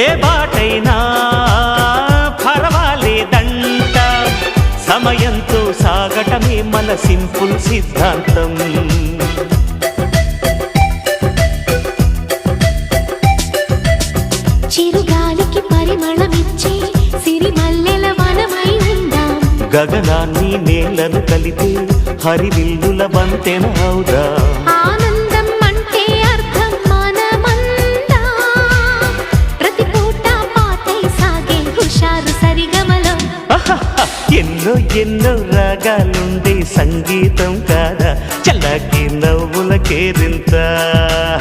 ఏ బాటైనా పర్వాలేదంట, సమయంతో సాగటమే మన సింపుల్ సిద్ధాంతం. చిరుగాలికి పరిమళమిచ్చే సిరిమల్లెల వనమై ఉందాం, గగనాన్ని నేలను కలిపే హరివిల్లుల బంతెన అవుదాం. ఆనందం అంటే అర్థం మనమందా, ప్రతి పూట పాటై సాగే హుషారు సరిగమలో. ఎన్నో ఎన్నో రాగాలుండే సంగీతం కాదా, చల్లకి నవ్వుల కేరింత.